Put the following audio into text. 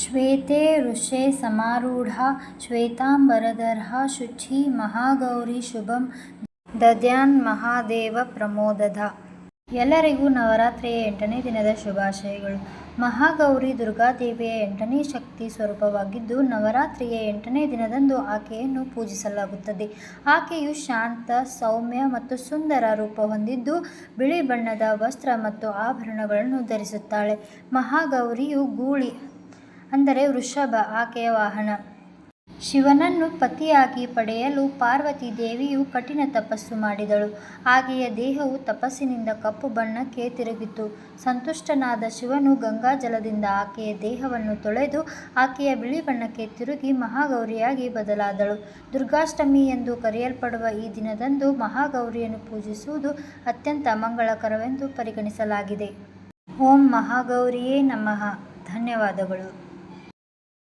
ಶ್ವೇತೆ ವೃಷೇ ಸಮಾರೂಢಾ ಶ್ವೇತಾಂಬರಧರಾ ಶುಚಿ ಮಹಾಗೌರಿ ಶುಭಂ ದದ್ಯಾನ್ ಮಹಾದೇವ ಪ್ರಮೋದಧ. ಎಲ್ಲರಿಗೂ ನವರಾತ್ರಿಯ 8ನೇ ದಿನದ ಶುಭಾಶಯಗಳು. ಮಹಾಗೌರಿ ದುರ್ಗಾದೇವಿಯ 8ನೇ ಶಕ್ತಿ ಸ್ವರೂಪವಾಗಿದ್ದು, ನವರಾತ್ರಿಯ 8ನೇ ದಿನದಂದು ಆಕೆಯನ್ನು ಪೂಜಿಸಲಾಗುತ್ತದೆ. ಆಕೆಯು ಶಾಂತ, ಸೌಮ್ಯ ಮತ್ತು ಸುಂದರ ರೂಪ ಹೊಂದಿದ್ದು, ಬಿಳಿ ಬಣ್ಣದ ವಸ್ತ್ರ ಮತ್ತು ಆಭರಣಗಳನ್ನು ಧರಿಸುತ್ತಾಳೆ. ಮಹಾಗೌರಿಯು ಗೂಳಿ ಅಂದರೆ ವೃಷಭ ಆಕೆಯ ವಾಹನ. ಶಿವನನ್ನು ಪತಿಯಾಗಿ ಪಡೆಯಲು ಪಾರ್ವತಿ ದೇವಿಯು ಕಠಿಣ ತಪಸ್ಸು ಮಾಡಿದಳು. ಆಕೆಯ ದೇಹವು ತಪಸ್ಸಿನಿಂದ ಕಪ್ಪು ಬಣ್ಣಕ್ಕೆ ತಿರುಗಿತು. ಸಂತುಷ್ಟನಾದ ಶಿವನು ಗಂಗಾಜಲದಿಂದ ಆಕೆಯ ದೇಹವನ್ನು ತೊಳೆದು ಆಕೆಯ ಬಿಳಿ ಬಣ್ಣಕ್ಕೆ ತಿರುಗಿ ಮಹಾಗೌರಿಯಾಗಿ ಬದಲಾದಳು. ದುರ್ಗಾಷ್ಟಮಿ ಎಂದು ಕರೆಯಲ್ಪಡುವ ಈ ದಿನದಂದು ಮಹಾಗೌರಿಯನ್ನು ಪೂಜಿಸುವುದು ಅತ್ಯಂತ ಮಂಗಳಕರವೆಂದು ಪರಿಗಣಿಸಲಾಗಿದೆ. ಓಂ ಮಹಾಗೌರಿಯೇ ನಮಃ. ಧನ್ಯವಾದಗಳು.